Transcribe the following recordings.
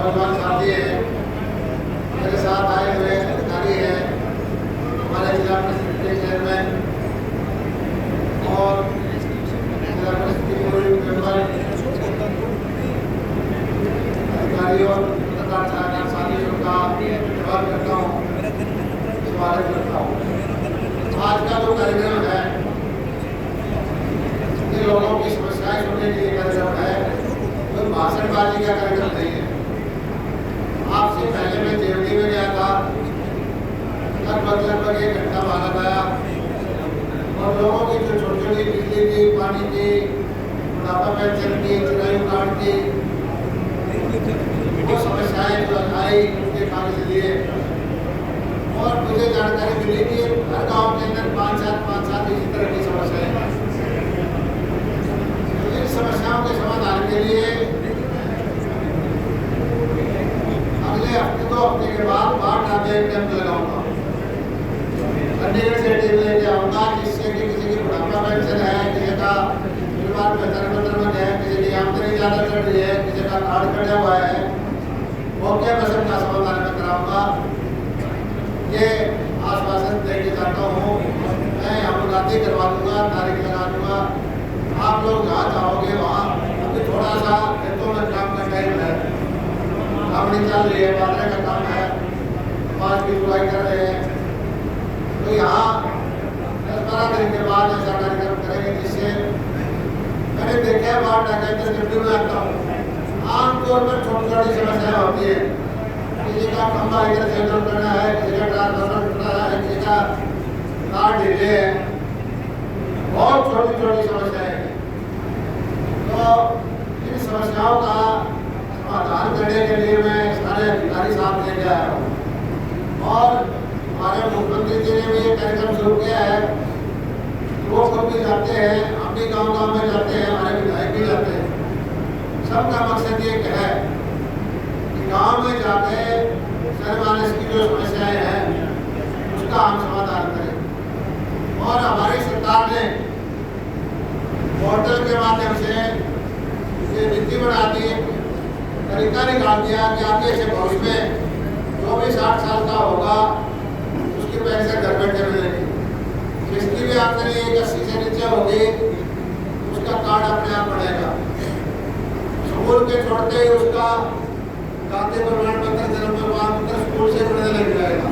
नौजवान साथी हैं, मेरे साथ आए हुए अधिकारी हैं, हमारे जिला परिषद के चेयरमैन और जिला परिषद के पूर्व मेंबर, अधिकारी और पत्रकार छात्र साथियों का धन्यवाद करता हूँ, स्वागत करता हूँ। आज का जो कार्यक्रम है ये लोगों की समस्याएं सुनने के लिए कार्यक्रम है, तो भाषणबाजी का कार्यक्रम नहीं है। आपसे पहले मैं देवटी में गया था, लगभग 1 घंटा बाद आया और लोगों की जो छोटी छोटी बिजली की, पानी की, बुढ़ापा पेंशन की, चिरायु कार्ड की वो समस्याएं जो आई उसके कागज लिए और मुझे जानकारी मिली कि हर गांव के अंदर 5-7 इसी तरह की समस्याएं हैं। इन समस्याओं के समाधान के लिए अगले हफ्ते 2 हफ्ते के बाद बाढ़ नामे एक कैंप लगाऊंगा, चंडीगढ़ से टीम लेके आऊंगा, जिससे कि किसी की बुढ़ापा पेंशन है, किसी का परिवार में धर्म है, किसी की आमदनी ज्यादा चढ़ रही है, किसी का कार्ड कटा हुआ है, वो क्या कसम का समाधान में कराऊंगा। ये आश्वासन देके जाता हूँ। मैं मुलाकाती करवा दूंगा, तारीख लगा दूंगा। आप लोग जहाँ जाओगे वहाँ अभी थोड़ा सा खेतों में काम का टाइम है, काम नहीं चल रही है, बाजरे का काम है, कपास की बुआई कर रहे हैं, तो यहाँ 10-12 दिन के बाद ऐसा कार्यक्रम करेंगे जिससे मैंने देखा है बाढ़ डाके जब भी मैं आता हूँ आमतौर पर छोटी छोटी समस्याएं होती है। किसी का खंभा इधर से उधर करना है, किसी का ट्रांसफार्मर टूटा है, किसी का तार ढीले है, बहुत छोटी छोटी समस्याएं हैं। तो इन समस्याओं का समाधान करने के लिए मैं सारे अधिकारी साथ लेके आया हूँ और हमारे मुख्यमंत्री जी ने भी ये कार्यक्रम शुरू किया है। वो खुद भी जाते हैं, हम भी गाँव गाँव में जाते हैं, हमारे विधायक भी जाते हैं। सबका मकसद ये है कि गांव में जाके जनमानस की जो समस्याएं हैं उसका हम समाधान करें और हमारी सरकार ने पोर्टल के माध्यम से ये नीति बना दी, तरीका निकाल दिया कि आगे से भविष्य में जो भी 60 साल का होगा उसकी पेंशन घर बैठे मिलेगी, जिसकी भी आमदनी 80 से नीचे होगी उसका कार्ड अपने आप बढ़ेगा। स्कूल के छोड़ते ही उसका जाति प्रमाण पत्र, जन्म प्रमाण पत्र स्कूल से मिलने लग जाएगा।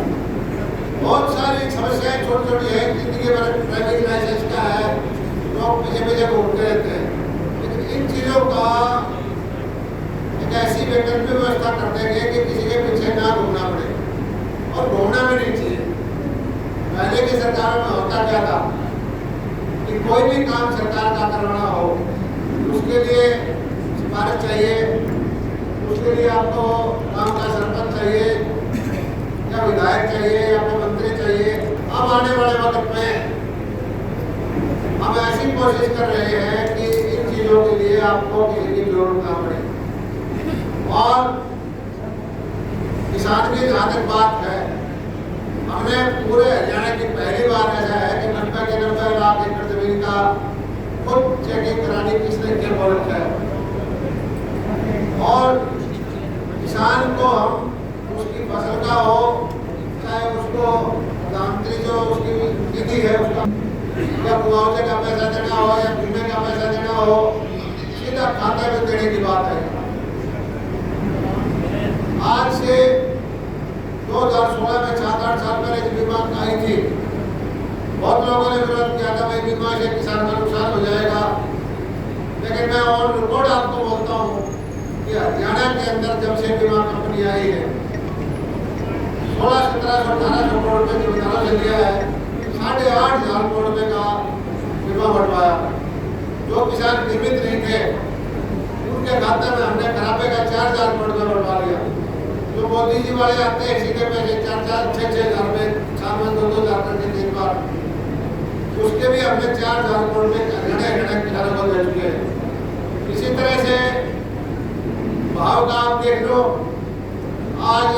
बहुत सारी समस्याएं छोटी छोटी है, जिंदगी भर ड्राइविंग लाइसेंस का है, लोग पीछे घूमते रहते हैं, लेकिन इन चीजों का एक ऐसी वैकल्पिक व्यवस्था कर देंगे कि किसी के पीछे ना घूमना पड़े और घूमना भी नहीं चाहिए। पहले की सरकार में होता क्या था कि कोई भी काम सरकार का करवाना हो उसके लिए सिफारिश चाहिए, उसके लिए आपको गांव का सरपंच चाहिए या विधायक चाहिए या फिर मंत्री चाहिए। अब आने वाले वक्त में हम ऐसी कोशिश कर रहे हैं कि इन चीजों के लिए आपको किसी की जरूरत ना पड़े। और किसान की जहाँ तक बात है, हमने पूरे हरियाणा की पहली बार ऐसा है कि 90 लाख एकड़ जमीन का खुद चेकिंग करानी किसने क्या बोल रखा है और किसान को हम उसकी फसल का हो चाहे उसको प्रधानमंत्री जो उसकी निधि है उसका या मुआवजे का पैसा देना हो या बीमे का पैसा देना हो, सीधा खाते में देने की बात है। आज से 2016 में 7-8 साल पहले जब बीमा आई थी, बहुत लोगों ने विरोध किया था भाई बीमा से किसान का नुकसान हो जाएगा, लेकिन मैं और रिपोर्ट आपको बोलता हूँ कि हरियाणा के अंदर जब से बीमा कंपनी आई है 1600, 1700, 1800 करोड़ रुपए जिम्मेदारों से लिया है, 8,500 करोड़ रुपए का बीमा बढ़वाया। जो किसान बीमित नहीं थे उनके खाते में हमने खराबे का 4,000 करोड़ रुपए बढ़वा लिया। जो मोदी जी वाले आते हैं सीधे पैसे 4-4, 6-6 हज़ार में, 4 में 2-2 हज़ार करके 3 बार, उसके भी हमने 4,000 करोड़ में हरियाणा किसानों को दे चुके हैं। इसी तरह से भाव का आप देख लो, आज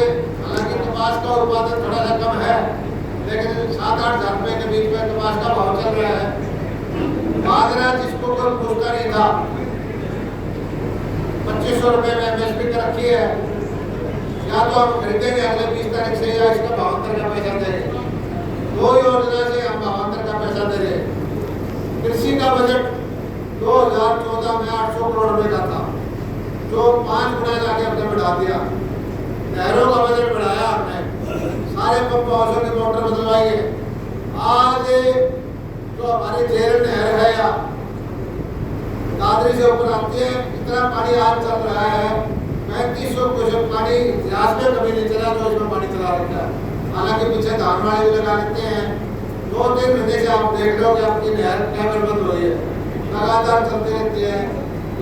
हालांकि कपास का उत्पादन थोड़ा सा कम है, लेकिन 7-8 हज़ार रुपए के बीच में कपास का भाव चल रहा है। बाजरा जिसको कोई पूछता नहीं था 2500 रुपए में MSP कर रखी है, या तो हम खरीदेंगे अगले 20 तारीख से या इसका 72 का पैसा देंगे। दो योजना से हम 72 का पैसा दे रहे। कृषि का बजट 2014 में 800 करोड़ रुपए का था, जो 5 गुना जाके हमने बढ़ा दिया। नहरों का बजट बढ़ाया हमने, सारे पंप हाउसों की मोटर बदलवाई है। आज जो हमारी जेल नहर है या दादरी से ऊपर आती है, इतना पानी आज चल रहा है 3500 क्यूसेक पानी इतिहास में कभी नहीं चला जो इसमें पानी चला रखा है। हालांकि पीछे धान वाले भी लगा लेते हैं। 2-3 महीने से आप देख लो कि आपकी नहर क्या बंद हो रही है, लगातार चलती रहती है।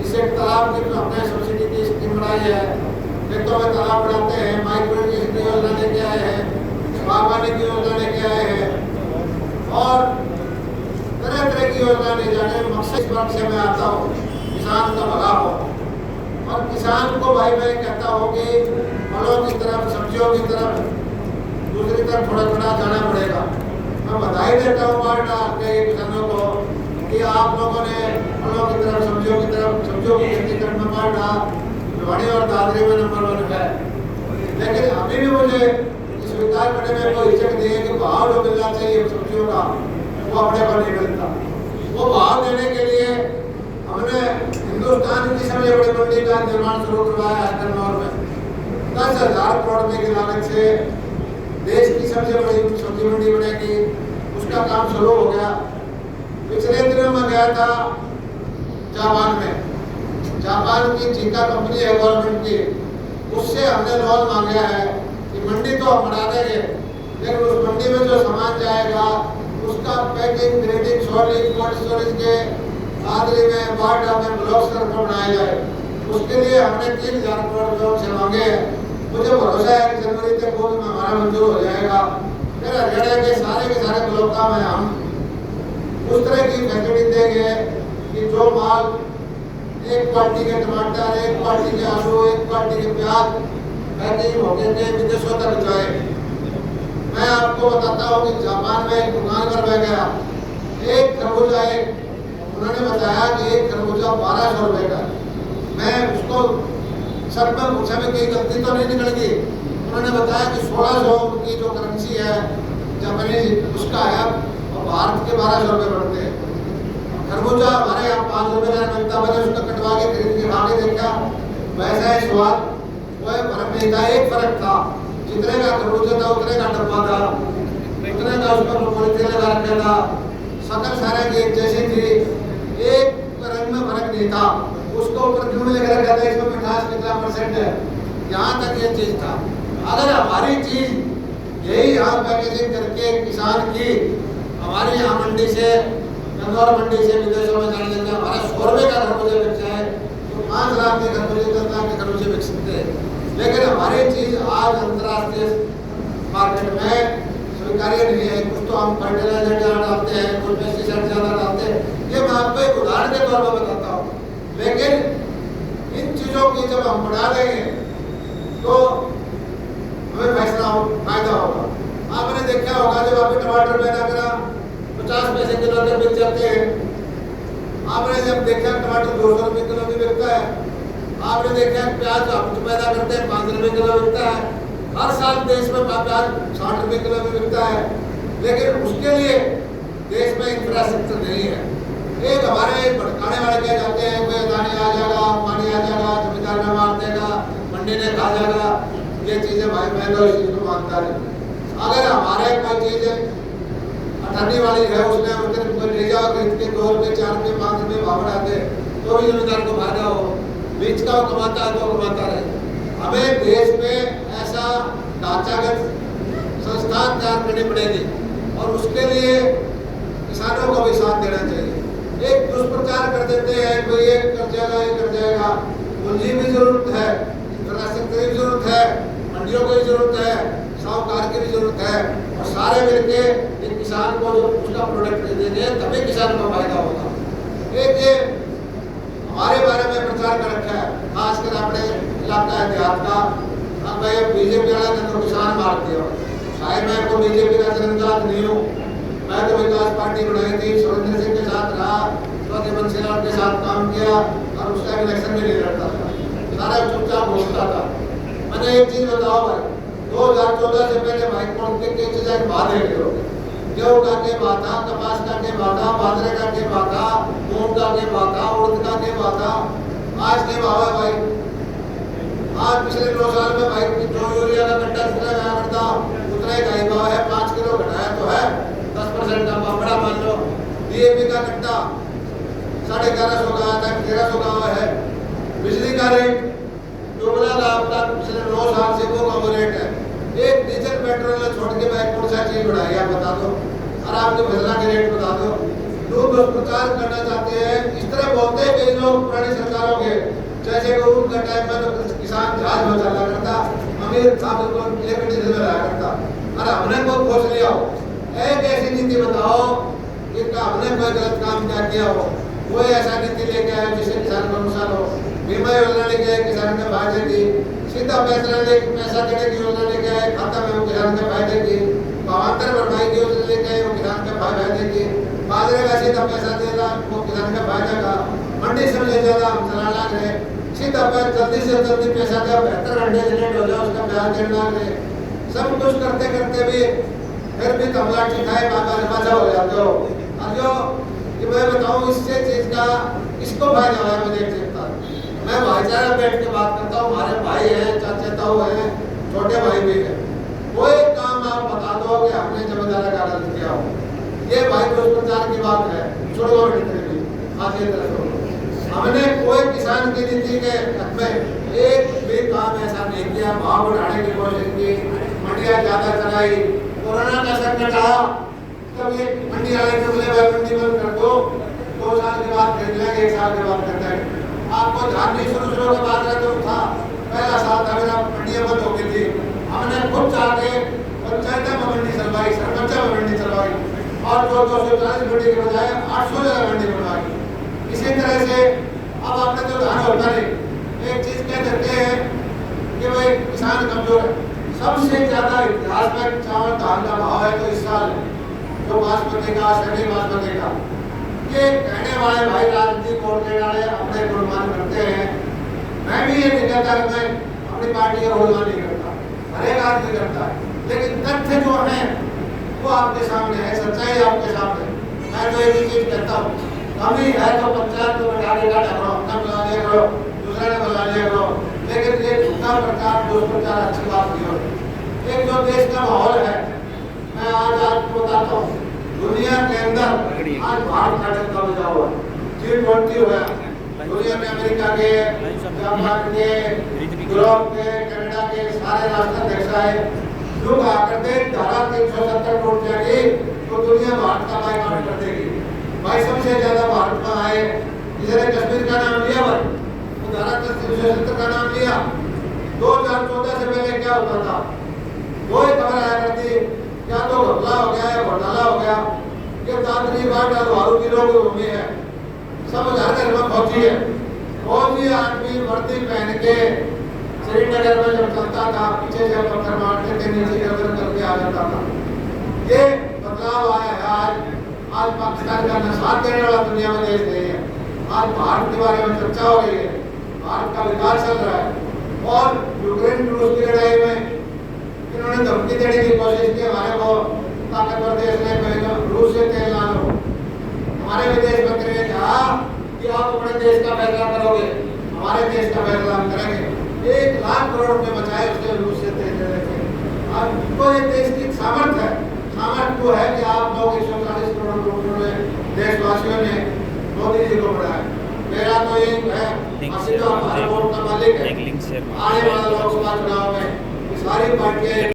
इससे तालाब की हमने सब्सिडी की स्कीम बनाई है, खेतों में तालाब बनाते हैं, माइक्रो इरिगेशन की योजना लेके आए हैं, बागवानी की योजना लेके आए हैं और तरह तरह की योजना ले जाने मकसद वर्ग से मैं आता हूँ किसान का भला हो। और किसान को भाई मैं कहता हूँ कि फलों की तरफ, सब्जियों की तरफ, दूसरी तरफ थोड़ा थोड़ा जाना पड़ेगा। मैं बधाई देता हूँ बांटा के किसानों को कि आप लोगों ने फलों की तरफ, सब्जियों की तरफ, सब्जियों की खेती करने में बांटा भिवाड़ी और दादरी में नंबर 1 है। लेकिन अभी भी मुझे स्वीकार करने में कोई हिचक नहीं है कि भाव जो मिलना चाहिए सब्जियों का वो अपने को नहीं मिलता। वो भाव देने के लिए हमने हिंदुस्तान की सबसे बड़ी मंडी का निर्माण शुरू करवाया है कन्नौर में। 10,000 करोड़ रुपए की लागत से देश की सबसे बड़ी सब्जी मंडी बनेगी, उसका काम शुरू हो गया। पिछले दिनों में गया था जापान में, जापान की जीका कंपनी है गवर्नमेंट की, उससे हमने लोन मांगा है कि मंडी तो हम बना देंगे, लेकिन उस मंडी में जो सामान जाएगा उसका packing, grading, sorting, cold storage के दादरी में, बांटा में ब्लॉक स्तर पर बनाया जाए। उसके लिए हमने 3,000 करोड़ रुपये से मांगे हैं। मुझे भरोसा है कि जनवरी तक वो हमारा मंजूर हो जाएगा। फिर हरियाणा के सारे ब्लॉकों में हम उस तरह की फैसिलिटी देंगे कि जो माल एक क्वालिटी के टमाटर, एक क्वालिटी के आलू, एक क्वालिटी के प्याज पैकिंग होकर के विदेशों तक जाए। मैं आपको बताता हूँ कि जापान में एक दुकान पर मैं गया, एक खरबूजा, उन्होंने बताया कि एक खरबूजा 1200 रुपये का। मैं उसको सब में पूछा में कहीं गलती तो नहीं निकल गई। उन्होंने बताया कि 1600 की जो करेंसी है जापानीज उसका है और भारत के 1200 रुपये पड़ते हैं। खरबूजा हमारे यहाँ 5 रुपये का मिलता, मैंने उसका कटवा के खरीद के खा के देखा, वैसा है स्वाद, कोई फर्क नहीं था। एक फर्क था, जितने का खरबूजा था उतने का डब्बा था, उतने का उस पर पॉलिथीन लगा रखा था, शक्ल सारे की एक जैसी थी, एक रंग में फर्क नहीं था। उसको ऊपर क्यों लिख रखा था इसमें मिठास कितना % है, यहाँ तक ये चीज था। अगर हमारी चीज यही यहाँ पैकेजिंग करके किसान की हमारी यहाँ मंडी से, कन्नौर मंडी से विदेशों में जाने देते, हमारा 100 रुपये का खरबूजा बिक जाए तो 5 लाख के खरबूजे, 10 लाख के खरबूजे बिक सकते हैं। लेकिन हमारी चीज आज अंतर्राष्ट्रीय मार्केट में स्वीकार्य नहीं है। कुछ तो हम फर्टिलाइजर ज़्यादा डालते हैं, कुछ पेस्टिसाइड ज़्यादा डालते हैं, ये मैं आपको एक उदाहरण के तौर पर बताता हूँ। लेकिन इन चीज़ों की जब हम बढ़ा देंगे तो हमें फायदा होगा। आपने देखा होगा जब अभी टमाटर पैदा करा 50 पैसे किलो के बिक जाते हैं। आपने जब देखा टमाटर 200 रुपये किलो भी बिकता है। आपने देखा प्याज हम पैदा करते हैं 5 रुपये किलो बिकता है। हर साल देश में प्याज 60 रुपये किलो में बिकता है, लेकिन उसके लिए देश में इंफ्रास्ट्रक्चर नहीं है। एक हमारे भटकाने वाले क्या जाते हैं, कोई अदानी आ जाएगा, पानी आ जाएगा, जमींदार में मार देगा, मंडी ने खा जाएगा, ये चीज़ें भाई मैं तो इस चीज़ को मानता नहीं। अगर हमारे कोई चीज़ अठन्नी वाली है, उसने उस दिन ले जाओ खरीद के 2 रुपये, 4 रुपये, 5 रुपये भाव बढ़ाते तो भी जमींदार को फायदा हो, बीच का कमाता है तो कमाता रहे। हमें देश में ऐसा ढांचागत संस्थान तैयार करनी पड़ेगी और उसके लिए किसानों को भी साथ देना चाहिए। एक दुष्प्रचार कर देते हैं, कोई ये कर जाएगा, ये कर जाएगा। पूंजी भी जरूरत है, इंफ्रास्ट्रक्चर की जरूरत है, मंडियों की जरूरत है, साहूकार की भी जरूरत है, और सारे मिलके एक किसान को जो उसका प्रोडक्ट देंगे तभी किसान को फायदा होगा। एक ये हमारे बारे में प्रचार कर रखा है, खासकर अपने इलाका है देहात का। अब भाई बीजेपी वाला ने तो किसान मार दिया। शायद मैं को बीजेपी का जन्मजात नहीं हूँ, मैं तो विकास पार्टी बनाई थी, सुरेंद्र सिंह के साथ रहा, चौधरी बंसीलाल के साथ काम किया और उसका इलेक्शन में नहीं लड़ता था, सारा चुपचाप घोषता था। मैंने एक चीज बताओ भाई, 2014 से पहले भाई कौन के चीजें बात है गेहूं का के बाता, कपास का के बाता, बाजरे का के बाता, मूंग का के बाता, उड़द का के बाता। आज के भाव है भाई, आज पिछले 2 साल में भाई जो यूरिया का कट्टा जितना गया करता उतना ही का भाव है। 5 किलो घटाया तो है 10% का बड़ा मान लो। डीएपी का कट्टा 1150 का आता है, 1300 का है। बिजली का रेट दुगना का आपका पिछले 9 साल से वो कम रेट है। एक डीजल पेट्रोल छोड़ के मैं कौन सा चीज बढ़ाई आप बता दो, और आपके फसला के रेट बता दो। लोग प्रचार करना चाहते हैं, इस तरह बोलते हैं कई लोग पुरानी सरकारों के, जैसे कि उनका टाइम में तो किसान जहाज में चला करता, अमीर था बिल्कुल लेकर डीजल में रहा करता, और हमने कोई खोज लिया हो। एक ऐसी नीति बताओ कि हमने कोई गलत काम क्या किया हो, कोई ऐसा नीति लेके आए जिससे किसान को नुकसान हो। बीमा योजना लेके आए, किसान के फायदे की। सीधा पैसा देने की योजना लेके आए, खाता में वो किसान के फायदे की। भावांतर भरपाई की योजना लेके आए, वो किसान के फायदे की। बाजरे का सीधा पैसा देना, वो किसान का फायदा का। मंडी से ले जाना, हम चला लाग रहे सीधा जल्दी से जल्दी पैसा दे, 72 घंटे से लेट हो जाए उसका ब्याज देना लाग रहे। सब कुछ करते करते भी फिर भी तबला ठिकाए बाबा हो जाते हो। और जो कि मैं बताऊं इससे चीज का इसको फायदा हुआ है, मुझे चिंता। मैं भाईचारा बैठ के बात करता हूँ, हमारे भाई हैं, चाचे ताऊ हैं, छोटे भाई भी हैं। कोई काम आप बता दो कि हमने जमींदार का गलत किया हो, ये भाई दुष्प्रचार की बात है, छोड़ो भी आगे रखो। हमने कोई किसान की नीति के हक में एक भी काम ऐसा नहीं किया। भाव बढ़ाने की कोशिश की, मंडियां ज्यादा कराई, कोरोना का संकट आया, तब ये मंडी वाले ने बोले मंडी बंद कर दो, 2 साल के बाद कर लेंगे, 1 साल के बाद कर देंगे। आपको ध्यान नहीं, शुरू के बाद तो था पहला साल था मेरा मंडियां बंद हो गई थी। हमने खुद चाहते पंचायत में मंडी चलवाई, सरपंच में मंडी चलवाई, और 240 मंडी के बजाय 800 जगह मंडी बनवाई। इसी तरह से अब आपने जो धान होता नहीं, एक चीज कह देते हैं कि भाई किसान कमजोर है। सबसे ज्यादा इतिहास में चावल धान का भाव है तो इस साल जो बासमती का, सैनी बासमती का, ये कहने वाले भाई राजनीति कोर्ट वाले अपने गुणगान करते हैं। मैं भी ये नहीं कहता कि मैं अपनी पार्टी का गुणगान नहीं करता, हर एक आदमी करता है, लेकिन तथ्य जो है वो आपके सामने है, सच्चाई आपके सामने। मैं तो एक ही चीज कहता हूँ, कमी है तो पंचायत को बैठा देगा, अपना बुला लिया करो, दूसरे ने बुला लिया करो, लेकिन ये झूठा प्रचार, दुष्प्रचार अच्छी बात नहीं होती। एक जो देश का माहौल है, मैं आज आपको बताता हूँ, दुनिया के अंदर आज भारत का चलता बजा हुआ है। G20 हुआ, दुनिया में अमेरिका के, जापान के, यूरोप के, कनाडा के सारे राष्ट्राध्यक्ष आए। लोग आकर के धारा 370 टूट जाएगी तो दुनिया भारत का बाइकआउट कर देगी। भाई सबसे ज्यादा भारत में आए, जिसने कश्मीर का नाम लिया भाई, वो धारा 370 का नाम लिया। 2014 से पहले क्या होता था, कोई खबर आया करती, क्या तो घपला हो गया है, घोटाला हो गया, ये दादरी बाट अलवारू की लोग भूमि है, सब घर में फौजी है। फौजी आदमी वर्दी पहन के श्रीनगर में जब चलता था, पीछे से पत्थर मारते थे, नीचे गर्दन करके आ जाता था। ये बदलाव आया है। आज पाकिस्तान का नसात देने वाला दुनिया में देश नहीं है। आज भारत के बारे में चर्चा हो रही है, भारत का विकास चल रहा है। और यूक्रेन रूस की लड़ाई में इन्होंने धमकी देने की कोशिश की, हमारे को ताकतवर देश ने रूस से तेल ला लो। हमारे विदेश मंत्री ने कहा कि आप अपने देश का फैसला करोगे, हमारे देश का फैसला हम करेंगे। 1 लाख करोड़ रुपए बचाए उसने रूस से तेल लेने के। अब तो ये देश की सामर्थ्य है, सामर्थ्य वो है कि आप लोग 140 करोड़ लोगों ने, देशवासियों ने मोदी जी को बढ़ाया। मेरा तो ये है, हमारे वोट का मालिक है। आने वाला लोकसभा चुनाव में सारी पार्टियां